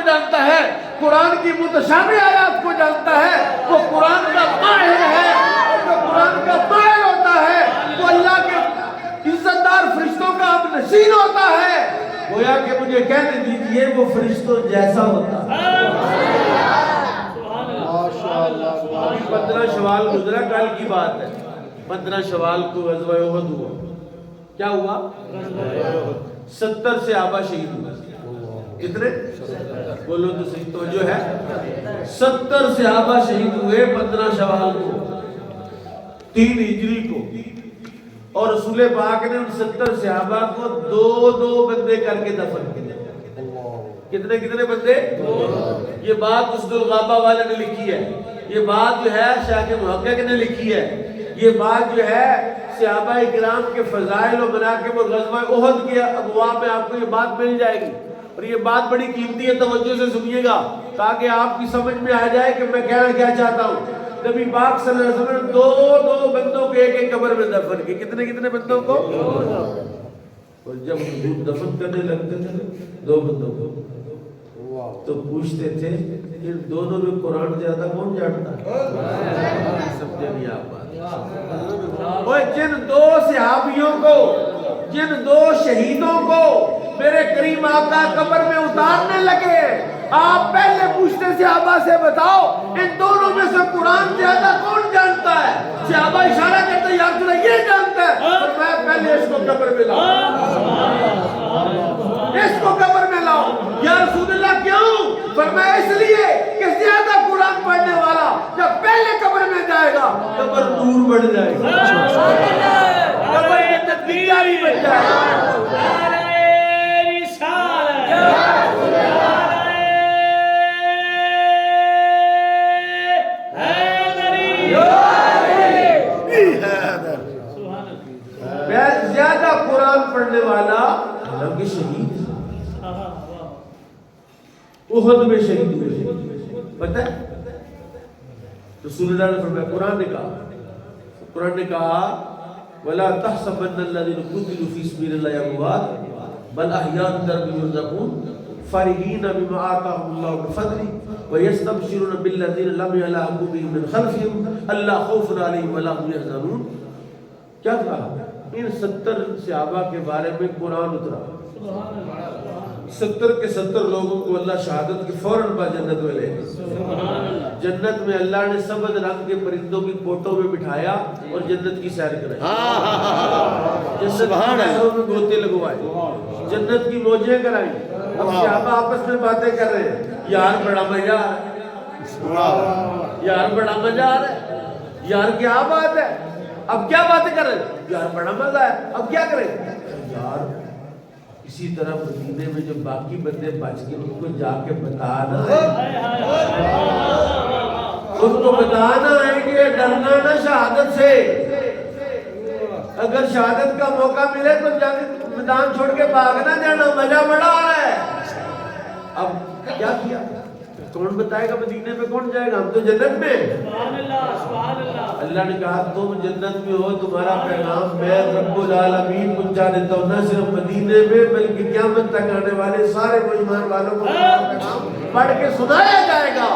جانتا ہے، قرآن کی متشابہ آیات کو جانتا ہے، وہ قرآن کا ماہر ہے۔ اور جو قرآن کا ماہر ہوتا ہے وہ اللہ کے عزت دار فرشتوں کا ہم نشین ہوتا ہے۔ گویا کہ مجھے کہنے دیجئے وہ فرشتوں جیسا ہوتا ہے۔ 15 شوال گزرا، کل کی بات ہے، 15 شوال کو غزوہ احد ہوا۔ کیا ہوا؟ 70 صحابہ شہید ہوئے۔ کتنے؟ بولو تو صحیح، توجہ ہے۔ 70 صحابہ شہید ہوئے 15 شوال کو، 3 ہجری کو، اور رسول پاک نے ان 70 صحابہ کو 2 بندے کر کے دفن کیا۔ کتنے کتنے بندے؟ یہ بات اسد الغابہ والے نے لکھی ہے، یہ بات جو ہے شیخ محقق نے لکھی ہے، یہ بات جو ہے صحابہ کرام کے فضائل و مناقب اور غزوہ احد کے ابواب میں آپ کو یہ بات مل جائے گی۔ اور یہ بات بڑی قیمتی ہے، توجہ سے سنیے گا تاکہ آپ کی سمجھ میں آ جائے کہ میں کہنا کیا چاہتا ہوں۔ نبی پاک صلی اللہ علیہ وسلم نے 2 بندوں کو ایک قبر میں دفن کی۔ کتنے بندوں کو؟ اور جب حضور دفن کرنے لگتے تھے 2 بندوں کو تو پوچھتے تھے ان دونوں میں قرآن زیادہ کون جانتا ہے؟ سمجھے نہیں آپ بات؟ اور جن 2 صحابیوں کو، جن 2 شہیدوں کو میرے کریم آقا قبر میں اتارنے لگے، آپ پہلے پوچھتے صحابہ سے بتاؤ ان دونوں میں سے قرآن زیادہ کون جانتا ہے؟ صحابہ اشارہ کرتے ہیں یا رسول اللہ یہ جانتا ہے، اور میں پہلے اس کو قبر میں لاؤں، اس کو قبر میں لاؤں۔ یا رسول اللہ کیوں؟ فرمایا اس لیے کہ زیادہ قرآن پڑھنے والا جب پہلے قبر میں جائے گا قبر دور بڑھ جائے گا، قبر کے تدبیر بھی بڑھ جائے گا۔ زیادہ قرآن پڑھنے والا حالانکہ شہید احد میں شہید ہوئے، پتہ ہے رسول اللہ نے فرمایا، قرآن نے کہا وَلَا تَحْسَبَنَّ الَّذِينَ قُتِلُوا فِي سَبِيلِ اللَّهِ أَمْوَاتٌ بَلْ أَحْيَاءٌ عِندَ رَبِّهِمْ يُرْزَقُونَ فَرِحِينَ بِمَا آتَاهُمُ اللَّهُ مِنْ فَضْلِهِ وَيَسْتَبْشِرُونَ بِالَّذِينَ لَمْ يَلْحَقُوا بِهِم مِّنْ خَلْفِهِمْ أَلَّا خَوْفٌ عَلَيْهِمْ وَلَا هُمْ يَحْزَنُونَ۔ کیا کہا؟ ان 70 صحابہ کے بارے میں قرآن اترا، 70 کے 70 لوگوں کو اللہ شہادت کے فوراً بعد جنت میں لے گئے۔ جنت میں اللہ نے سبز رنگ کے پرندوں کی کوٹوں میں بٹھایا اور جنت کی سیر کرائی، جنت میں گوتے لگوائے، جنت کی موجیں کرائی۔ اب صحابہ آپس میں باتیں کر رہے ہیں، یار بڑا مزہ آ رہا ہے، یار بڑا مزہ آ رہا ہے، یار کیا بات ہے، اب کیا باتیں کر رہے ہیں؟ یار بڑا مزہ ہے، اب کیا کریں؟ یار اسی طرح مدینے میں جو باقی بندے بچ گئے ان کو جا کے بتانا ہے، ان کو بتانا ہے کہ ڈرنا نہ شہادت سے، اگر شہادت کا موقع ملے تو جنگ میدان چھوڑ کے بھاگنا جانا، مزہ بڑا آ رہا ہے۔ اب کیا کیا؟ کون بتائے گا مدینے میں کون جائے گا؟ ہم تو جنت میں۔ اللہ نے کہا تم جنت میں ہو، تمہارا پیغام میں رب العالمین پہنچا دیتا ہوں، نہ صرف مدینے میں بلکہ قیامت تک آنے والے سارے ایمان والوں کو پیغام پڑھ کے سنایا جائے گا۔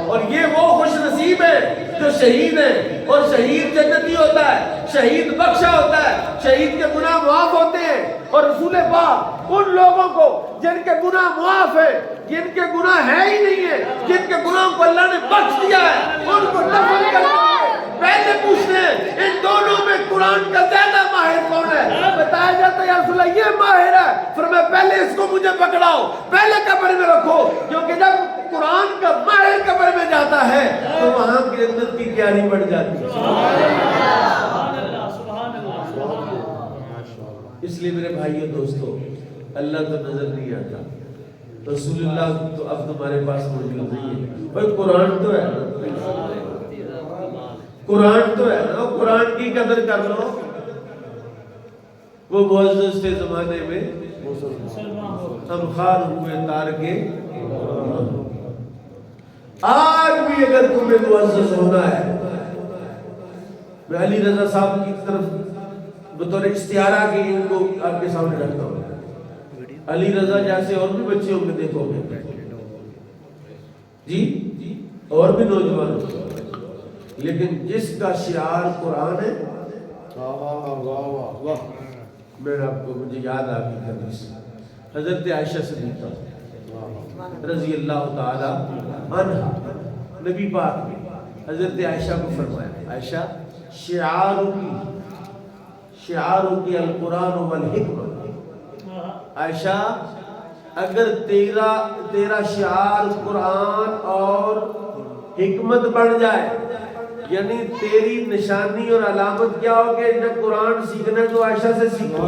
اور یہ وہ خوش نصیب ہے جو شہید ہے، اور شہید جنتی ہوتا ہے، شہید بخشا ہوتا ہے، شہید کے گناہ معاف ہوتے ہیں۔ اور رسول پاک ان لوگوں کو جن کے گناہ معاف ہے، جن کے گناہ ہے ہی نہیں ہے، جن کے گناہوں کو اللہ نے بخش دیا ہے، ان کو دفن کرتے ہیں۔ پہلے پوچھتے ہیں ان دونوں میں قرآن کا زیادہ ماہر کون ہے؟ بتایا جاتا ہے یا رسول اللہ یہ ماہر ہے، فرمایا پہلے اس کو مجھے پکڑاؤ، پہلے قبر میں رکھو، کیونکہ جب قرآن کا ماہر قبر میں جاتا ہے تو وہاں کی جنت کی تیاری بڑھ جاتی ہے۔ اس لیے میرے بھائیو دوستو، اللہ تو نظر نہیں آتا، رسول اللہ تو اب تمہارے پاس موجود نہیں ہے، بھائی قرآن تو ہے نا، قرآن تو ہے نا، قرآن کی قدر کر لو۔ وہ معزز تھے زمانے میں، ہم خار ہوئے تار کے، آج بھی اگر تمہیں معزز ہونا ہے، میں علی رضا صاحب کی طرف بطور اشتہارہ کی ان کو آپ کے سامنے رکھتا ہوں۔ علی رضا جیسے اور بھی بچے ہوں گے، دیکھو گے جی اور بھی نوجوان، لیکن جس کا شعار قرآن ہے، میں آپ کو مجھے یاد آ گئی حدیث حضرت عائشہ صدیقہ رضی اللہ تعالی عنہ، نبی پاک نے حضرت عائشہ کو فرمایا، عائشہ شعارکی القرآن والحکمہ، عائشہ اگر تیرا شعار قرآن اور حکمت بن جائے، یعنی تیری نشانی اور علامت کیا ہو کہ جب قرآن سیکھنا ہے تو عائشہ سے سیکھو،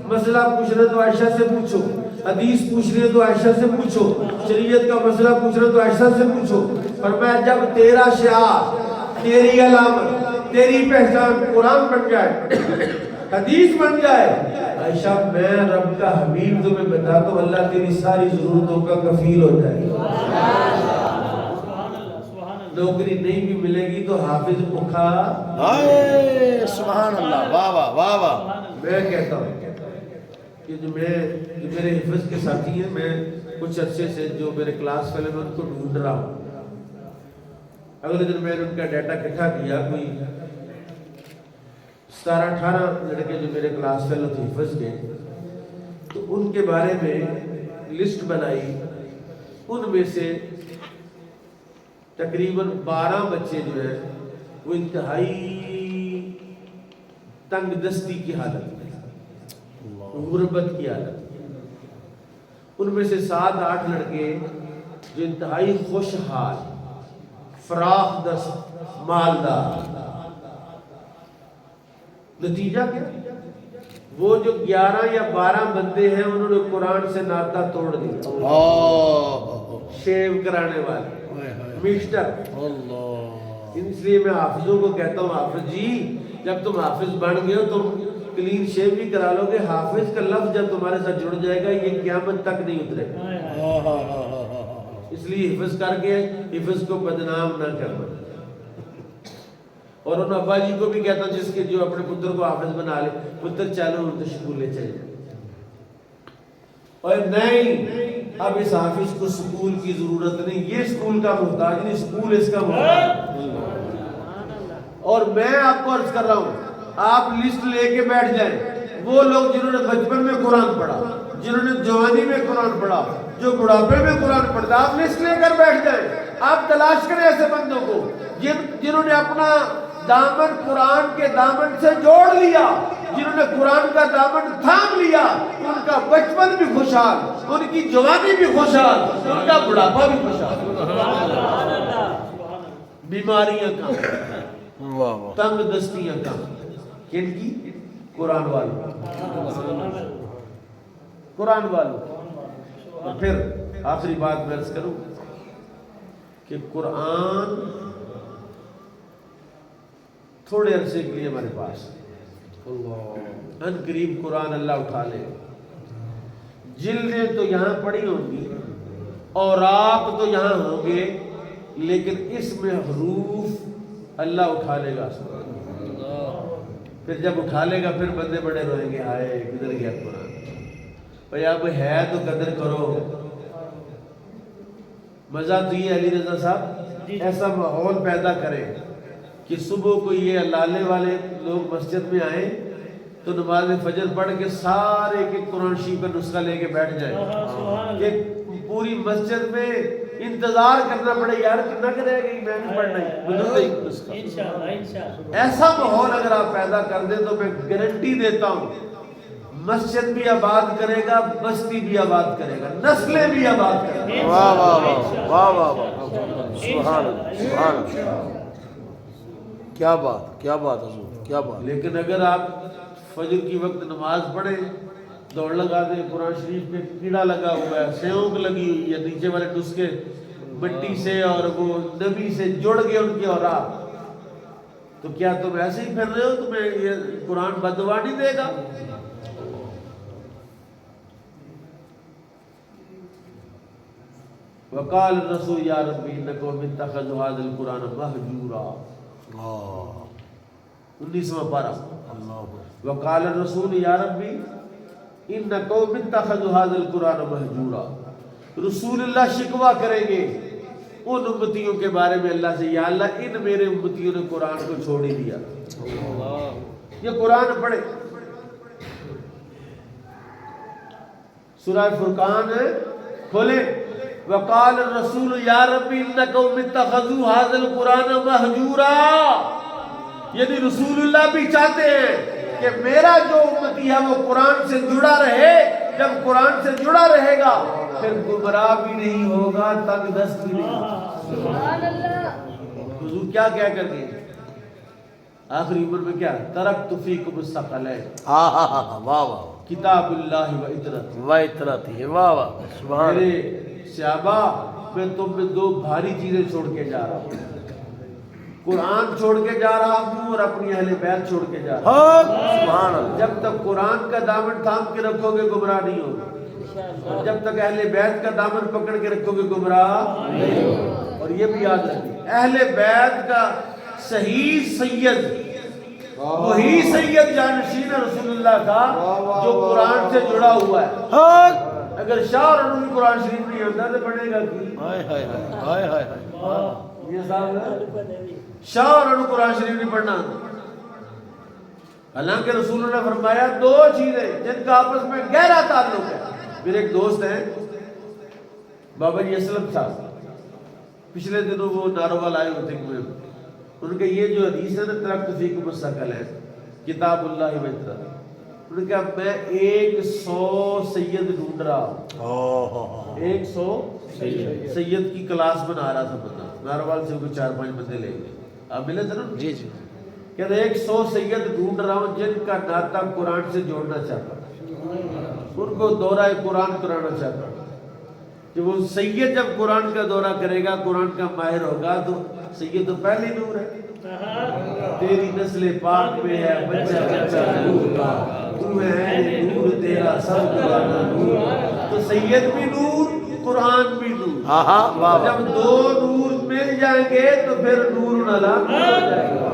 مسئلہ پوچھنا تو عائشہ سے پوچھو، حدیث پوچھنی ہے تو عائشہ سے پوچھو، شریعت کا مسئلہ پوچھنا تو عائشہ سے پوچھو۔ فرمایا جب تیرا شعار، تیری علامت، تیری پہچان قرآن بن جائے، حدیث بن جائے، عائشہ میں رب کا حبیب تمہیں بتاتا ہوں اللہ تیری ساری ضرورتوں کا کفیل ہو جائے گا۔ نوکری نہیں بھی ملے گی تو حافظ بکھا، سبحان اللہ، واہ واہ واہ واہ۔ میں کہتا ہوں کہ جو میرے حفظ کے ساتھی ہیں، میں کچھ عرصے سے جو میرے کلاس فیلو میں ان کو ڈھونڈ رہا ہوں۔ اگلے دن میں نے ان کا ڈیٹا اکٹھا کیا، کوئی 17-18 لڑکے جو میرے کلاس فیلو تھے حفظ کے، تو ان کے بارے میں لسٹ بنائی، ان میں سے تقریباً 12 بچے جو ہیں وہ انتہائی تنگ دستی کی حالت میں، غربت کی حالت میں، ان میں سے 7-8 لڑکے جو انتہائی خوشحال، فراخ دست، مالدار۔ نتیجہ کیا؟ وہ جو 11 یا 12 بندے ہیں انہوں نے قرآن سے ناطہ توڑ دیا، شیو کرانے والے مسٹر۔ اس لیے میں حافظوں کو کہتا ہوں، حافظ جی جب تم حافظ بن گئے ہو تم کلین شیو بھی کرا لو گے، حافظ کا لفظ جب تمہارے ساتھ جڑ جائے گا یہ قیامت تک نہیں اترے گا۔ اس لیے حفظ کر کے حفظ کو بدنام نہ کرنا۔ اور ان ابا جی کو بھی کہتا ہوں جس کے جو اپنے پتر کو حافظ بنا لے، پتر چلو ان تو سکول لے چلے جائے، اور نہیں اب اس حافظ کو سکول کی ضرورت نہیں، یہ سکول کا محتاج نہیں، سکول اس کا محتاج۔ اور میں آپ کو عرض کر رہا ہوں، آپ لسٹ لے کے بیٹھ جائیں، وہ لوگ جنہوں نے بچپن میں قرآن پڑھا، جنہوں نے جوانی میں قرآن پڑھا، جو بڑھاپے میں قرآن پڑھتا، آپ لسٹ لے کر بیٹھ جائیں، آپ تلاش کریں ایسے بندوں کو جنہوں نے اپنا دامن قرآن کے دامن سے جوڑ لیا، جنہوں نے قرآن کا دامن تھام لیا، ان کا بچپن بھی خوشحال، ان کی جوانی بھی خوشحال، ان کا بڑھاپا بھی خوشحال۔ بیماریاں کم، تنگ دستیاں کم، کن کی؟ قرآن والوں، قرآن والوں۔ اور پھر آخری بات میں عرض کروں کہ قرآن تھوڑے عرصے کے لیے ہمارے پاس، ان قریب قرآن اللہ اٹھا لے، جلدیں تو یہاں پڑی ہوں گی، اوراق تو یہاں ہوں گے، لیکن اس میں حروف اللہ اٹھا لے گا۔ پھر جب اٹھا لے گا پھر بندے بڑے روئیں گے، ہائے کدھر گیا قرآن۔ بھئی اب ہے تو قدر کرو۔ مزہ تو یہ علی رضا صاحب ایسا ماحول پیدا کرے کہ صبح کو یہ لالے والے لوگ مسجد میں آئیں تو نماز فجر پڑھ کے سارے کے قرآن شریف کا نسخہ لے کے بیٹھ جائیں، کہ پوری مسجد میں انتظار کرنا پڑے، یار کتنا کرے گی میں بھی پڑھنا ہی۔ ایسا ماحول اگر آپ پیدا کر دیں تو میں گارنٹی دیتا ہوں مسجد بھی آباد کرے گا، بستی بھی آباد کرے گا، نسلیں بھی آباد کرے گا۔ واہ واہ واہ واہ واہ، سبحان اللہ سبحان اللہ، کیا بات کیا بات حضور کیا بات۔ لیکن اگر آپ فجر کی وقت نماز پڑھیں، دوڑ لگا دیں، قرآن شریف میں کیڑا لگا ہوا ہے، سیونک لگی ہوئی ہے، نیچے والے نسخے مٹی سے اور وہ نبی سے جڑ گئے ان کی اوراق، تو کیا تم ایسے ہی پھر رہے ہو؟ تمہیں یہ قرآن بددعا نہیں دے گا؟ وقال الرسول یا ربی ان قوم اتخذوا هذا القرآن مہجورا، 19واں پارہ۔ وقال الرسول یا ربی ان قوم اتخذوا هذا القرآن مہجورا، رسول اللہ شکوہ کریں گے ان امتیوں کے بارے میں اللہ سے یا اللہ ان میرے امتیوں نے قرآن کو چھوڑ ہی دیا. یہ قرآن پڑھے. سورہ فرقان کھولے. وقال الرسول یا ربی ان قوم اتخذوا هذا القرآن مہجورا. یعنی رسول اللہ بھی چاہتے ہیں کہ میرا جو امتی ہے وہ قرآن سے جڑا رہے. جب قرآن سے جڑا رہے گا پھر گمراہ بھی نہیں ہوگا, تنگ دست بھی نہیں ہوگا. حضور کیا کہہ کر گئے آخری عمر میں؟ کیا ترکت فیکم الثقلین. واہ واہ کتاب اللہ و اطرت. وَإِطْرَتِهِ. واہ واہ سبحان اللہ. میرے صحابہ میں تم میں دو بھاری چیزیں چھوڑ کے جا رہا ہوں. قرآن چھوڑ کے جا رہا ہوں اور اپنی اہل بیت چھوڑ کے جا رہا ہوں. سبحان اللہ. جب تک قرآن کا دامن تھام کے رکھو گے گمراہ نہیں ہوگا, اور جب تک اہل بیت کا دامن پکڑ کے رکھو گے گمراہ نہیں ہوگا. اور یہ بھی یاد رکھیں اہل بیت کا صحیح سید وہی سید جانشین رسول اللہ کا جو قرآن سے جڑا ہوا ہے. اگر شاہ اور انہوں قرآن شریف نہیں ہوتا تو پڑھے گا کی یہ صاحب شاہ اور انہوں قرآن شریف نہیں پڑھنا. حالانکہ رسول اللہ نے فرمایا دو چیزیں جن کا آپس میں گہرا تعلق ہے. میرے ایک دوست ہیں بابا جی اسلم صاحب, پچھلے دنوں وہ ناروال آئے ہوتے ہیں. ان کا یہ جو حدیث ہے نا ترکت فیکم الثقلین کتاب اللہ و اطرت, ان کا میں 100 سید ڈھونڈ رہا ہوں. 100 سید کی کلاس بنا رہا تھا بندہ ناروال سے. کوئی 4-5 بندے لے گئے. آپ ملے تھے نا؟ جی جی. کہتے 100 سید ڈھونڈ رہا ہوں جن کا ناطہ قرآن سے جوڑنا چاہتا ہوں, ان کو دورہ قرآن کرانا چاہتا ہوں. کہ وہ سید جب قرآن کا دورہ کرے گا, قرآن کا ماہر ہوگا, تو سید تو پہلی نور ہے. تیری نسل پاک میں ہے بچہ بچہ نور کا, تو ہے نور تیرا سب کا نور. تو سید بھی نور, قرآن بھی نور. جب دو نور مل جائیں گے تو پھر نور علی نور ہو جائے گا.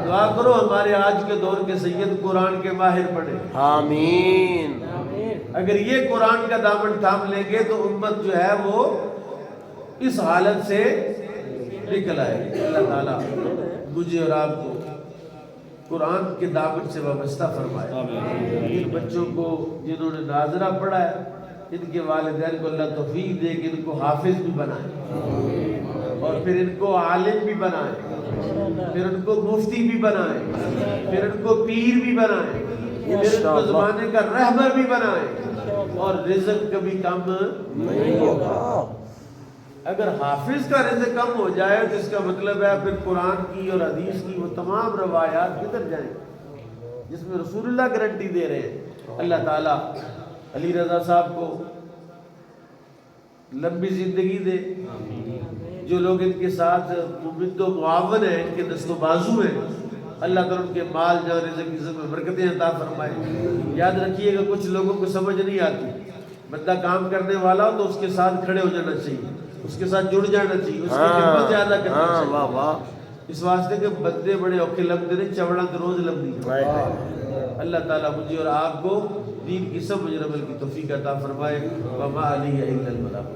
دعا کرو ہمارے آج کے دور کے سید قرآن کے ماہر پڑھے. آمین. اگر یہ قرآن کا دامن تھام لیں گے تو امت جو ہے وہ اس حالت سے نکل آئے گی. اللہ تعالیٰ مجھے اور آپ کو قرآن کے دامن سے وابستہ فرمائے. ان بچوں کو جنہوں نے ناظرہ پڑھا ہے ان کے والدین کو اللہ توفیق دے کہ ان کو حافظ بھی بنائے, اور پھر ان کو عالم بھی بنائے, پھر ان کو مفتی بھی بنائے, پھر ان کو پیر بھی بنائے, پھر ان کو زمانے کا رہبر بھی بنائے, اور رزق کبھی کم نہیں ہوگا. اگر حافظ کا رزق کم ہو جائے تو اس کا مطلب ہے پھر قرآن کی اور حدیث کی وہ تمام روایات کدھر جائیں جس میں رسول اللہ گارنٹی دے رہے ہیں. اللہ تعالیٰ علی رضا صاحب کو لمبی زندگی دے. جو لوگ ان کے ساتھ ممد و معاون ہیں, ان کے دست و بازو ہیں, اللہ تعالیٰ ان کے مال جان رزق عزت میں برکتیں عطا فرمائے. یاد رکھیے گا کچھ لوگوں کو سمجھ نہیں آتی. بندہ کام کرنے والا ہو تو اس کے ساتھ کھڑے ہو جانا چاہیے, اس کے ساتھ جڑ جانا چاہیے, اس کی خدمت زیادہ کرنا چاہیے. اس واسطے کہ بندے بڑے اوکھے لمبے نے چوڑا تو روز لمبی. اللہ تعالیٰ مجھے اور آپ کو دین کی سمجھ عمل کی توفیق عطا فرمائے. وما علیہ الا البلاغ.